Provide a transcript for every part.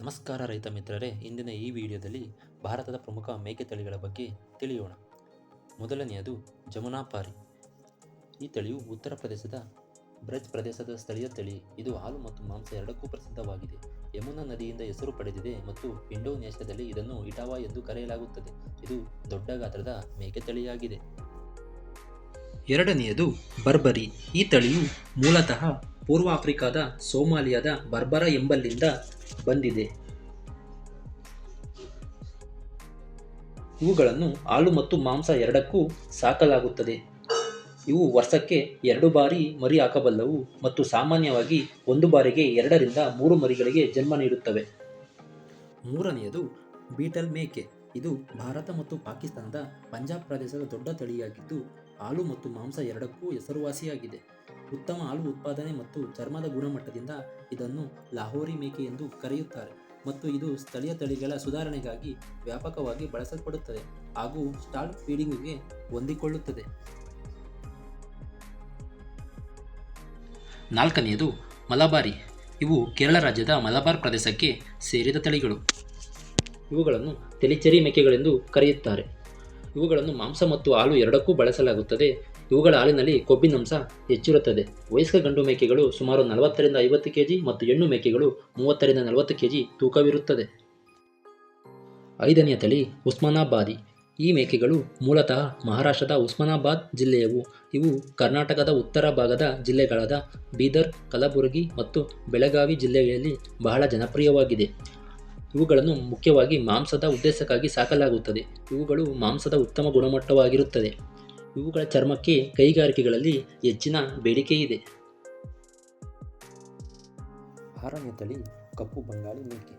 ನಮಸ್ಕಾರ ರೈತ ಮಿತ್ರರೇ, ಇಂದಿನ ಈ ವಿಡಿಯೋದಲ್ಲಿ ಭಾರತದ ಪ್ರಮುಖ ಮೇಕೆ ತಳಿಗಳ ಬಗ್ಗೆ ತಿಳಿಯೋಣ. ಮೊದಲನೆಯದು ಜಮುನಾಪಾರಿ. ಈ ತಳಿಯು ಉತ್ತರ ಪ್ರದೇಶದ ಬ್ರಜ್ ಪ್ರದೇಶದ ಸ್ಥಳೀಯ ತಳಿ. ಇದು ಹಾಲು ಮತ್ತು ಮಾಂಸ ಎರಡಕ್ಕೂ ಪ್ರಸಿದ್ಧವಾಗಿದೆ. ಯಮುನಾ ನದಿಯಿಂದ ಹೆಸರು ಪಡೆದಿದೆ ಮತ್ತು ಇಂಡೋನೇಷ್ಯಾದಲ್ಲಿ ಇದನ್ನು ಇಟಾವಾ ಎಂದು ಕರೆಯಲಾಗುತ್ತದೆ. ಇದು ದೊಡ್ಡ ಗಾತ್ರದ ಮೇಕೆ ತಳಿಯಾಗಿದೆ. ಎರಡನೆಯದು ಬರ್ಬರಿ. ಈ ತಳಿಯು ಮೂಲತಃ ಪೂರ್ವ ಆಫ್ರಿಕಾದ ಸೋಮಾಲಿಯಾದ ಬರ್ಬರ ಎಂಬಲ್ಲಿಂದ ಬಂದಿದೆ. ಇವುಗಳನ್ನು ಹಾಲು ಮತ್ತು ಮಾಂಸ ಎರಡಕ್ಕೂ ಸಾಕಲಾಗುತ್ತದೆ. ಇವು ವರ್ಷಕ್ಕೆ 2 ಬಾರಿ ಮರಿ ಹಾಕಬಲ್ಲವು ಮತ್ತು ಸಾಮಾನ್ಯವಾಗಿ ಒಂದು ಬಾರಿಗೆ 2 ರಿಂದ 3 ಮರಿಗಳಿಗೆ ಜನ್ಮ ನೀಡುತ್ತವೆ. ಮೂರನೆಯದು ಬೀಟಲ್ ಮೇಕೆ. ಇದು ಭಾರತ ಮತ್ತು ಪಾಕಿಸ್ತಾನದ ಪಂಜಾಬ್ ಪ್ರದೇಶದ ದೊಡ್ಡ ತಳಿಯಾಗಿದ್ದು ಹಾಲು ಮತ್ತು ಮಾಂಸ ಎರಡಕ್ಕೂ ಹೆಸರುವಾಸಿಯಾಗಿದೆ. ಉತ್ತಮ ಹಾಲು ಉತ್ಪಾದನೆ ಮತ್ತು ಚರ್ಮದ ಗುಣಮಟ್ಟದಿಂದ ಇದನ್ನು ಲಾಹೋರಿ ಮೇಕೆ ಎಂದು ಕರೆಯುತ್ತಾರೆ ಮತ್ತು ಇದು ಸ್ಥಳೀಯ ತಳಿಗಳ ಸುಧಾರಣೆಗಾಗಿ ವ್ಯಾಪಕವಾಗಿ ಬಳಸಲ್ಪಡುತ್ತದೆ ಹಾಗೂ ಸ್ಟಾಲ್ ಫೀಡಿಂಗ್ಗೆ ಹೊಂದಿಕೊಳ್ಳುತ್ತದೆ. ನಾಲ್ಕನೆಯದು ಮಲಬಾರಿ. ಇವು ಕೇರಳ ರಾಜ್ಯದ ಮಲಬಾರ್ ಪ್ರದೇಶಕ್ಕೆ ಸೇರಿದ ತಳಿಗಳು. ಇವುಗಳನ್ನು ತೆಲಿಚೆರಿ ಮೇಕೆಗಳೆಂದು ಕರೆಯುತ್ತಾರೆ. ಇವುಗಳನ್ನು ಮಾಂಸ ಮತ್ತು ಹಾಲು ಎರಡಕ್ಕೂ ಬಳಸಲಾಗುತ್ತದೆ. ಇವುಗಳ ಹಾಲಿನಲ್ಲಿ ಕೊಬ್ಬಿನಂಶ ಹೆಚ್ಚಿರುತ್ತದೆ. ವಯಸ್ಕ ಗಂಡು ಮೇಕೆಗಳು ಸುಮಾರು 40 ರಿಂದ 50 kg ಮತ್ತು ಹೆಣ್ಣು ಮೇಕೆಗಳು 30 ರಿಂದ 40 kg ತೂಕವಿರುತ್ತದೆ. ಐದನೆಯ ತಳಿ ಉಸ್ಮಾನಾಬಾದಿ. ಈ ಮೇಕೆಗಳು ಮೂಲತಃ ಮಹಾರಾಷ್ಟ್ರದ ಉಸ್ಮಾನಾಬಾದ್ ಜಿಲ್ಲೆಯವು. ಇವು ಕರ್ನಾಟಕದ ಉತ್ತರ ಭಾಗದ ಜಿಲ್ಲೆಗಳಾದ ಬೀದರ್, ಕಲಬುರಗಿ ಮತ್ತು ಬೆಳಗಾವಿ ಜಿಲ್ಲೆಗಳಲ್ಲಿ ಬಹಳ ಜನಪ್ರಿಯವಾಗಿದೆ. ಇವುಗಳನ್ನು ಮುಖ್ಯವಾಗಿ ಮಾಂಸದ ಉದ್ದೇಶಕ್ಕಾಗಿ ಸಾಕಲಾಗುತ್ತದೆ. ಇವುಗಳು ಮಾಂಸದ ಉತ್ತಮ ಗುಣಮಟ್ಟವಾಗಿರುತ್ತದೆ. ಇವುಗಳ ಚರ್ಮಕ್ಕೆ ಕೈಗಾರಿಕೆಗಳಲ್ಲಿ ಹೆಚ್ಚಿನ ಬೇಡಿಕೆ ಇದೆ. ಆರನೇ ತಳಿ ಕಪ್ಪು ಬಂಗಾಳಿ ಮೇಕೆ.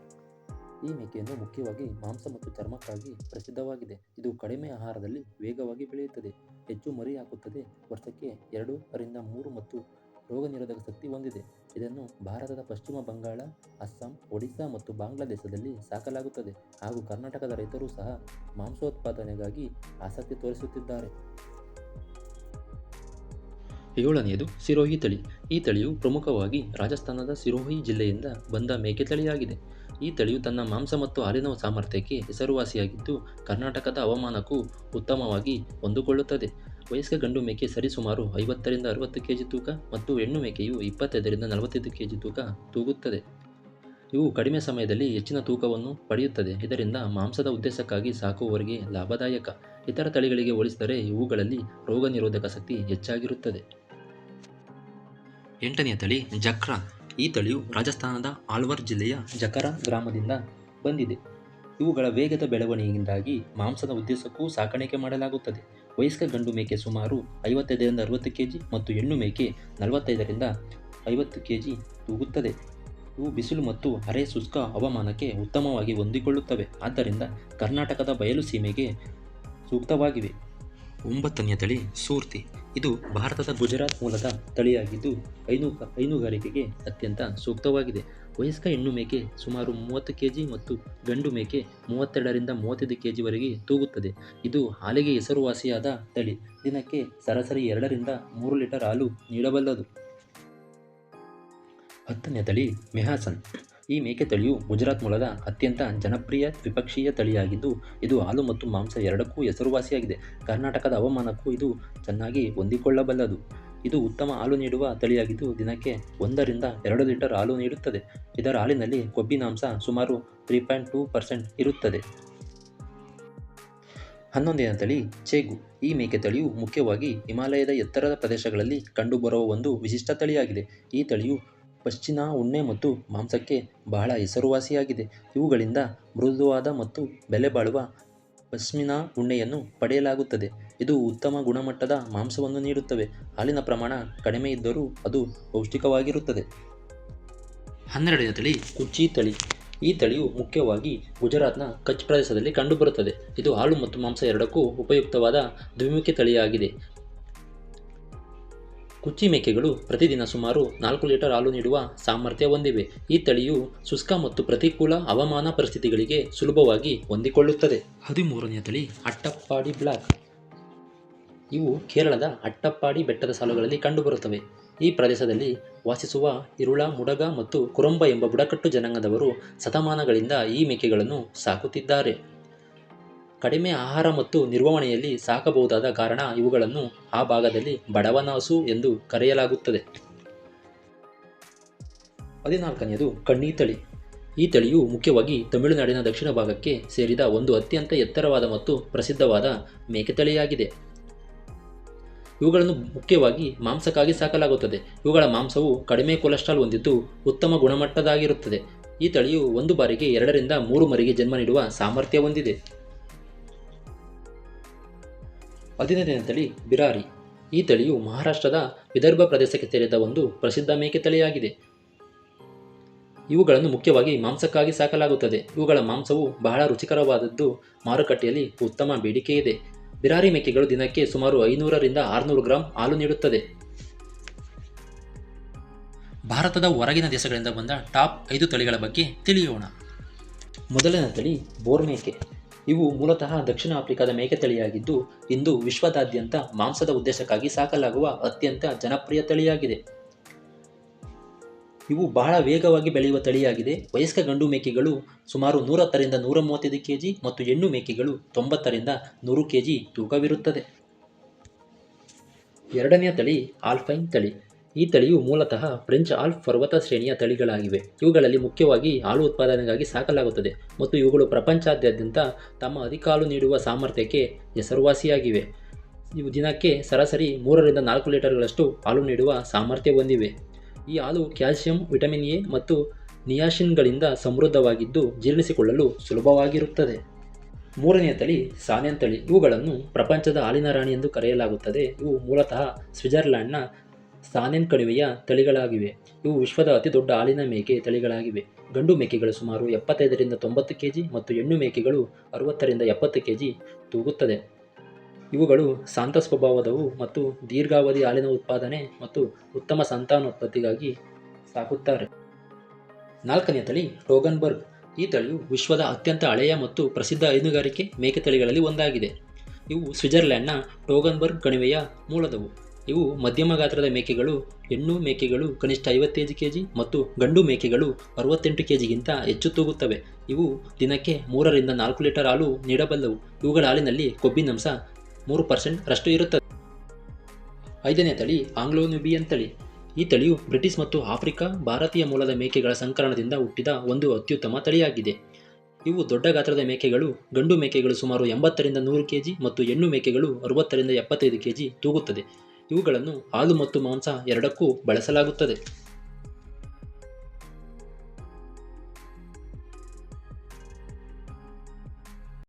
ಈ ಮೇಕೆಯನ್ನು ಮುಖ್ಯವಾಗಿ ಮಾಂಸ ಮತ್ತು ಚರ್ಮಕ್ಕಾಗಿ ಪ್ರಸಿದ್ಧವಾಗಿದೆ. ಇದು ಕಡಿಮೆ ಆಹಾರದಲ್ಲಿ ವೇಗವಾಗಿ ಬೆಳೆಯುತ್ತದೆ, ಹೆಚ್ಚು ಮರಿ ಹಾಕುತ್ತದೆ, ವರ್ಷಕ್ಕೆ 2 ರಿಂದ 3 ಮತ್ತು ರೋಗ ನಿರೋಧಕ ಶಕ್ತಿ ಹೊಂದಿದೆ. ಇದನ್ನು ಭಾರತದ ಪಶ್ಚಿಮ ಬಂಗಾಳ, ಅಸ್ಸಾಂ, ಒಡಿಶಾ ಮತ್ತು ಬಾಂಗ್ಲಾದೇಶದಲ್ಲಿ ಸಾಕಲಾಗುತ್ತದೆ ಹಾಗೂ ಕರ್ನಾಟಕದ ರೈತರು ಸಹ ಮಾಂಸೋತ್ಪಾದನೆಗಾಗಿ ಆಸಕ್ತಿ ತೋರಿಸುತ್ತಿದ್ದಾರೆ. ಏಳನೆಯದು ಸಿರೋಹಿ ತಳಿ. ಈ ತಳಿಯು ಪ್ರಮುಖವಾಗಿ ರಾಜಸ್ಥಾನದ ಸಿರೋಹಿ ಜಿಲ್ಲೆಯಿಂದ ಬಂದ ಮೇಕೆ ತಳಿಯಾಗಿದೆ. ಈ ತಳಿಯು ತನ್ನ ಮಾಂಸ ಮತ್ತು ಹಾಲಿನ ಸಾಮರ್ಥ್ಯಕ್ಕೆ ಹೆಸರುವಾಸಿಯಾಗಿದ್ದು ಕರ್ನಾಟಕದ ಹವಾಮಾನಕ್ಕೂ ಉತ್ತಮವಾಗಿ ಹೊಂದಿಕೊಳ್ಳುತ್ತದೆ. ವಯಸ್ಕ ಗಂಡು ಮೇಕೆ ಸರಿಸುಮಾರು 50 ರಿಂದ 60 kg ತೂಕ ಮತ್ತು ಹೆಣ್ಣು ಮೇಕೆಯು 25 ರಿಂದ 45 kg ತೂಕ ತೂಗುತ್ತದೆ. ಇವು ಕಡಿಮೆ ಸಮಯದಲ್ಲಿ ಹೆಚ್ಚಿನ ತೂಕವನ್ನು ಪಡೆಯುತ್ತದೆ. ಇದರಿಂದ ಮಾಂಸದ ಉದ್ದೇಶಕ್ಕಾಗಿ ಸಾಕುವವರಿಗೆ ಲಾಭದಾಯಕ. ಇತರ ತಳಿಗಳಿಗೆ ಹೋಲಿಸಿದರೆ ಇವುಗಳಲ್ಲಿ ರೋಗ ನಿರೋಧಕ ಶಕ್ತಿ ಹೆಚ್ಚಾಗಿರುತ್ತದೆ. ಎಂಟನೆಯ ತಳಿ ಜಕ್ರಾನ್. ಈ ತಳಿಯು ರಾಜಸ್ಥಾನದ ಆಳ್ವಾರ್ ಜಿಲ್ಲೆಯ ಜಕರಾ ಗ್ರಾಮದಿಂದ ಬಂದಿದೆ. ಇವುಗಳ ವೇಗದ ಬೆಳವಣಿಗೆಯಿಂದಾಗಿ ಮಾಂಸದ ಉದ್ದೇಶಕ್ಕೂ ಸಾಕಾಣಿಕೆ ಮಾಡಲಾಗುತ್ತದೆ. ವಯಸ್ಕ ಗಂಡು ಮೇಕೆ ಸುಮಾರು 55 ರಿಂದ 60 kg ಮತ್ತು ಹೆಣ್ಣು ಮೇಕೆ 45 ರಿಂದ 50 kg ತೂಗುತ್ತದೆ. ಇವು ಬಿಸಿಲು ಮತ್ತು ಅರೆ ಶುಷ್ಕ ಹವಾಮಾನಕ್ಕೆ ಉತ್ತಮವಾಗಿ ಹೊಂದಿಕೊಳ್ಳುತ್ತವೆ. ಆದ್ದರಿಂದ ಕರ್ನಾಟಕದ ಬಯಲು ಸೀಮೆಗೆ ಸೂಕ್ತವಾಗಿವೆ. ಒಂಬತ್ತನೆಯ ತಳಿ ಸೂರ್ತಿ. ಇದು ಭಾರತದ ಗುಜರಾತ್ ಮೂಲದ ತಳಿಯಾಗಿದ್ದು ಹೈನುಗಾರಿಕೆಗೆ ಅತ್ಯಂತ ಸೂಕ್ತವಾಗಿದೆ. ವಯಸ್ಕ ಹೆಣ್ಣು ಮೇಕೆ ಸುಮಾರು 30 kg ಮತ್ತು ಗಂಡು ಮೇಕೆ 32 ರಿಂದ 35 kg ವರೆಗೆ ತೂಗುತ್ತದೆ. ಇದು ಹಾಲಿಗೆ ಹೆಸರುವಾಸಿಯಾದ ತಳಿ. ದಿನಕ್ಕೆ ಸರಾಸರಿ 2 ರಿಂದ 3 ಲೀಟರ್ ಹಾಲು ನೀಡಬಲ್ಲದು. ಹತ್ತನೆಯ ತಳಿ ಮೆಹಾಸನ್. ಈ ಮೇಕೆ ತಳಿಯು ಗುಜರಾತ್ ಮೂಲದ ಅತ್ಯಂತ ಜನಪ್ರಿಯ ದ್ವಿಪಕ್ಷೀಯ ತಳಿಯಾಗಿದ್ದು ಇದು ಹಾಲು ಮತ್ತು ಮಾಂಸ ಎರಡಕ್ಕೂ ಹೆಸರುವಾಸಿಯಾಗಿದೆ. ಕರ್ನಾಟಕದ ಹವಾಮಾನಕ್ಕೂ ಇದು ಚೆನ್ನಾಗಿ ಹೊಂದಿಕೊಳ್ಳಬಲ್ಲದು. ಇದು ಉತ್ತಮ ಹಾಲು ನೀಡುವ ತಳಿಯಾಗಿದ್ದು ದಿನಕ್ಕೆ 1 ರಿಂದ 2 ಲೀಟರ್ ಹಾಲು ನೀಡುತ್ತದೆ. ಇದರ ಹಾಲಿನಲ್ಲಿ ಕೊಬ್ಬಿನಾಂಶ ಸುಮಾರು 3.2% ಇರುತ್ತದೆ. 11ನೇ ತಳಿ ಚೇಗು. ಈ ಮೇಕೆ ತಳಿಯು ಮುಖ್ಯವಾಗಿ ಹಿಮಾಲಯದ ಎತ್ತರದ ಪ್ರದೇಶಗಳಲ್ಲಿ ಕಂಡುಬರುವ ಒಂದು ವಿಶಿಷ್ಟ ತಳಿಯಾಗಿದೆ. ಈ ತಳಿಯು ಪಶ್ಮಿನಾ ಉಣ್ಣೆ ಮತ್ತು ಮಾಂಸಕ್ಕೆ ಬಹಳ ಹೆಸರುವಾಸಿಯಾಗಿದೆ. ಇವುಗಳಿಂದ ಮೃದುವಾದ ಮತ್ತು ಬೆಲೆ ಬಾಳುವ ಪಶ್ಮಿನಾ ಉಣ್ಣೆಯನ್ನು ಪಡೆಯಲಾಗುತ್ತದೆ. ಇದು ಉತ್ತಮ ಗುಣಮಟ್ಟದ ಮಾಂಸವನ್ನು ನೀಡುತ್ತವೆ. ಹಾಲಿನ ಪ್ರಮಾಣ ಕಡಿಮೆ ಇದ್ದರೂ ಅದು ಪೌಷ್ಟಿಕವಾಗಿರುತ್ತದೆ. 12ನೇ ತಳಿ ಕುಚ್ಚಿ ತಳಿ. ಈ ತಳಿಯು ಮುಖ್ಯವಾಗಿ ಗುಜರಾತ್ನ ಕಚ್ ಪ್ರದೇಶದಲ್ಲಿ ಕಂಡುಬರುತ್ತದೆ. ಇದು ಹಾಲು ಮತ್ತು ಮಾಂಸ ಎರಡಕ್ಕೂ ಉಪಯುಕ್ತವಾದ ದ್ವಿಮುಖಿ ತಳಿಯಾಗಿದೆ. ಕುಚ್ಚಿ ಮೇಕೆಗಳು ಪ್ರತಿದಿನ ಸುಮಾರು 4 ಲೀಟರ್ ಹಾಲು ನೀಡುವ ಸಾಮರ್ಥ್ಯ ಹೊಂದಿವೆ. ಈ ತಳಿಯು ಶುಷ್ಕ ಮತ್ತು ಪ್ರತಿಕೂಲ ಹವಾಮಾನ ಪರಿಸ್ಥಿತಿಗಳಿಗೆ ಸುಲಭವಾಗಿ ಹೊಂದಿಕೊಳ್ಳುತ್ತದೆ. 13ನೇ ತಳಿ ಅಟ್ಟಪ್ಪಾಡಿ ಬ್ಲಾಕ್. ಇವು ಕೇರಳದ ಅಟ್ಟಪ್ಪಾಡಿ ಬೆಟ್ಟದ ಸಾಲುಗಳಲ್ಲಿ ಕಂಡುಬರುತ್ತವೆ. ಈ ಪ್ರದೇಶದಲ್ಲಿ ವಾಸಿಸುವ ಇರುಳ, ಮುಡಗ ಮತ್ತು ಕುರುಂಬ ಎಂಬ ಬುಡಕಟ್ಟು ಜನಾಂಗದವರು ಶತಮಾನಗಳಿಂದ ಈ ಮೇಕೆಗಳನ್ನು ಸಾಕುತ್ತಿದ್ದಾರೆ. ಕಡಿಮೆ ಆಹಾರ ಮತ್ತು ನಿರ್ವಹಣೆಯಲ್ಲಿ ಸಾಕಬಹುದಾದ ಕಾರಣ ಇವುಗಳನ್ನು ಆ ಭಾಗದಲ್ಲಿ ಬಡವನ ಹಸು ಎಂದು ಕರೆಯಲಾಗುತ್ತದೆ. 14ನೇದು ಕಣ್ಣಿ ತಳಿ. ಈ ತಳಿಯು ಮುಖ್ಯವಾಗಿ ತಮಿಳುನಾಡಿನ ದಕ್ಷಿಣ ಭಾಗಕ್ಕೆ ಸೇರಿದ ಒಂದು ಅತ್ಯಂತ ಎತ್ತರವಾದ ಮತ್ತು ಪ್ರಸಿದ್ಧವಾದ ಮೇಕೆ ತಳಿಯಾಗಿದೆ. ಇವುಗಳನ್ನು ಮುಖ್ಯವಾಗಿ ಮಾಂಸಕ್ಕಾಗಿ ಸಾಕಲಾಗುತ್ತದೆ. ಇವುಗಳ ಮಾಂಸವು ಕಡಿಮೆ ಕೊಲೆಸ್ಟ್ರಾಲ್ ಹೊಂದಿದ್ದು ಉತ್ತಮ ಗುಣಮಟ್ಟದಾಗಿರುತ್ತದೆ. ಈ ತಳಿಯು ಒಂದು ಬಾರಿಗೆ 2 ರಿಂದ 3 ಮರಿಗೆ ಜನ್ಮ ನೀಡುವ ಸಾಮರ್ಥ್ಯ ಹೊಂದಿದೆ. 15ನೇ ತಳಿ ಬಿರಾರಿ. ಈ ತಳಿಯು ಮಹಾರಾಷ್ಟ್ರದ ವಿದರ್ಭ ಪ್ರದೇಶಕ್ಕೆ ಸೇರಿದ ಒಂದು ಪ್ರಸಿದ್ಧ ಮೇಕೆ ತಳಿಯಾಗಿದೆ. ಇವುಗಳನ್ನು ಮುಖ್ಯವಾಗಿ ಮಾಂಸಕ್ಕಾಗಿ ಸಾಕಲಾಗುತ್ತದೆ. ಇವುಗಳ ಮಾಂಸವು ಬಹಳ ರುಚಿಕರವಾದದ್ದು, ಮಾರುಕಟ್ಟೆಯಲ್ಲಿ ಉತ್ತಮ ಬೇಡಿಕೆ ಇದೆ. ಬಿರಾರಿ ಮೇಕೆಗಳು ದಿನಕ್ಕೆ ಸುಮಾರು 500 ರಿಂದ 600 ಗ್ರಾಂ ಹಾಲು ನೀಡುತ್ತದೆ. ಭಾರತದ ಹೊರಗಿನ ದೇಶಗಳಿಂದ ಬಂದ ಟಾಪ್ 5 ತಳಿಗಳ ಬಗ್ಗೆ ತಿಳಿಯೋಣ. ಮೊದಲನೇ ತಳಿ ಬೋರ್ ಮೇಕೆ. ಇವು ಮೂಲತಃ ದಕ್ಷಿಣ ಆಫ್ರಿಕಾದ ಮೇಕೆ ತಳಿಯಾಗಿದ್ದು, ಇಂದು ವಿಶ್ವದಾದ್ಯಂತ ಮಾಂಸದ ಉದ್ದೇಶಕ್ಕಾಗಿ ಸಾಕಲಾಗುವ ಅತ್ಯಂತ ಜನಪ್ರಿಯ ತಳಿಯಾಗಿದೆ. ಇವು ಬಹಳ ವೇಗವಾಗಿ ಬೆಳೆಯುವ ತಳಿಯಾಗಿದೆ. ವಯಸ್ಕ ಗಂಡು ಮೇಕೆಗಳು ಸುಮಾರು 110 ರಿಂದ 135 kg ಮತ್ತು ಹೆಣ್ಣು ಮೇಕೆಗಳು 90 ರಿಂದ 100 kg ತೂಕವಿರುತ್ತದೆ. ಎರಡನೆಯ ತಳಿ ಆಲ್ಪೈನ್ ತಳಿ. ಈ ತಳಿಯು ಮೂಲತಃ ಫ್ರೆಂಚ್ ಆಲ್ಪ್ ಪರ್ವತ ಶ್ರೇಣಿಯ ತಳಿಗಳಾಗಿವೆ. ಇವುಗಳಲ್ಲಿ ಮುಖ್ಯವಾಗಿ ಹಾಲು ಉತ್ಪಾದನೆಗಾಗಿ ಸಾಕಲಾಗುತ್ತದೆ ಮತ್ತು ಇವುಗಳು ಪ್ರಪಂಚಾದ್ಯಂತ ತಮ್ಮ ಅಧಿಕ ಹಾಲು ನೀಡುವ ಸಾಮರ್ಥ್ಯಕ್ಕೆ ಹೆಸರುವಾಸಿಯಾಗಿವೆ. ಇವು ದಿನಕ್ಕೆ ಸರಾಸರಿ 3 ರಿಂದ 4 ಲೀಟರ್ಗಳಷ್ಟು ಹಾಲು ನೀಡುವ ಸಾಮರ್ಥ್ಯ ಹೊಂದಿವೆ. ಈ ಹಾಲು ಕ್ಯಾಲ್ಸಿಯಂ, ವಿಟಮಿನ್ ಎ ಮತ್ತು ನಿಯಾಸಿನ್ಗಳಿಂದ ಸಮೃದ್ಧವಾಗಿದ್ದು ಜೀರ್ಣಿಸಿಕೊಳ್ಳಲು ಸುಲಭವಾಗಿರುತ್ತದೆ. ಮೂರನೆಯ ತಳಿ ಸಾನೆನ್ ತಳಿ. ಇವುಗಳನ್ನು ಪ್ರಪಂಚದ ಹಾಲಿನ ರಾಣಿ ಎಂದು ಕರೆಯಲಾಗುತ್ತದೆ. ಇವು ಮೂಲತಃ ಸ್ವಿಟ್ಜರ್ಲ್ಯಾಂಡ್ನ ಸಾನೆನ್ ಕಣಿವೆಯ ತಳಿಗಳಾಗಿವೆ. ಇವು ವಿಶ್ವದ ಅತಿದೊಡ್ಡ ಹಾಲಿನ ಮೇಕೆ ತಳಿಗಳಾಗಿವೆ. ಗಂಡು ಮೇಕೆಗಳು ಸುಮಾರು 75 ರಿಂದ 90 kg ಮತ್ತು ಹೆಣ್ಣು ಮೇಕೆಗಳು 60 ರಿಂದ 70 kg ತೂಗುತ್ತದೆ. ಇವುಗಳು ಶಾಂತ ಸ್ವಭಾವದವು ಮತ್ತು ದೀರ್ಘಾವಧಿ ಹಾಲಿನ ಉತ್ಪಾದನೆ ಮತ್ತು ಉತ್ತಮ ಸಂತಾನೋತ್ಪತ್ತಿಗಾಗಿ ಸಾಕುತ್ತಾರೆ. ನಾಲ್ಕನೇ ತಳಿ ಟೋಗನ್ಬರ್ಗ್. ಈ ತಳಿಯು ವಿಶ್ವದ ಅತ್ಯಂತ ಹಳೆಯ ಮತ್ತು ಪ್ರಸಿದ್ಧ ಹೈನುಗಾರಿಕೆ ಮೇಕೆ ತಳಿಗಳಲ್ಲಿ ಒಂದಾಗಿದೆ. ಇವು ಸ್ವಿಟ್ಜರ್ಲ್ಯಾಂಡ್ನ ಟೋಗನ್ಬರ್ಗ್ ಕಣಿವೆಯ ಮೂಲದವು. ಇವು ಮಧ್ಯಮ ಗಾತ್ರದ ಮೇಕೆಗಳು. ಹೆಣ್ಣು ಮೇಕೆಗಳು ಕನಿಷ್ಠ 55 kg ಮತ್ತು ಗಂಡು ಮೇಕೆಗಳು 68 kgಗಿಂತ ಹೆಚ್ಚು ತೂಗುತ್ತವೆ. ಇವು ದಿನಕ್ಕೆ 3 ರಿಂದ 4 ಲೀಟರ್ ಹಾಲು ನೀಡಬಲ್ಲವು. ಇವುಗಳ ಹಾಲಿನಲ್ಲಿ ಕೊಬ್ಬಿನಾಂಶ 3% ರಷ್ಟು ಇರುತ್ತದೆ. ಐದನೇ ತಳಿ ಆಂಗ್ಲೋ ನ್ಯೂಬಿಯನ್ ತಳಿ. ಈ ತಳಿಯು ಬ್ರಿಟಿಷ್ ಮತ್ತು ಆಫ್ರಿಕಾ ಭಾರತೀಯ ಮೂಲದ ಮೇಕೆಗಳ ಸಂಕರಣದಿಂದ ಹುಟ್ಟಿದ ಒಂದು ಅತ್ಯುತ್ತಮ ತಳಿಯಾಗಿದೆ. ಇವು ದೊಡ್ಡ ಗಾತ್ರದ ಮೇಕೆಗಳು. ಗಂಡು ಮೇಕೆಗಳು ಸುಮಾರು 80 ರಿಂದ 100 kg ಮತ್ತು ಹೆಣ್ಣು ಮೇಕೆಗಳು 60 ರಿಂದ 75 kg ತೂಗುತ್ತದೆ. ಇವುಗಳನ್ನು ಹಾಲು ಮತ್ತು ಮಾಂಸ ಎರಡಕ್ಕೂ ಬಳಸಲಾಗುತ್ತದೆ.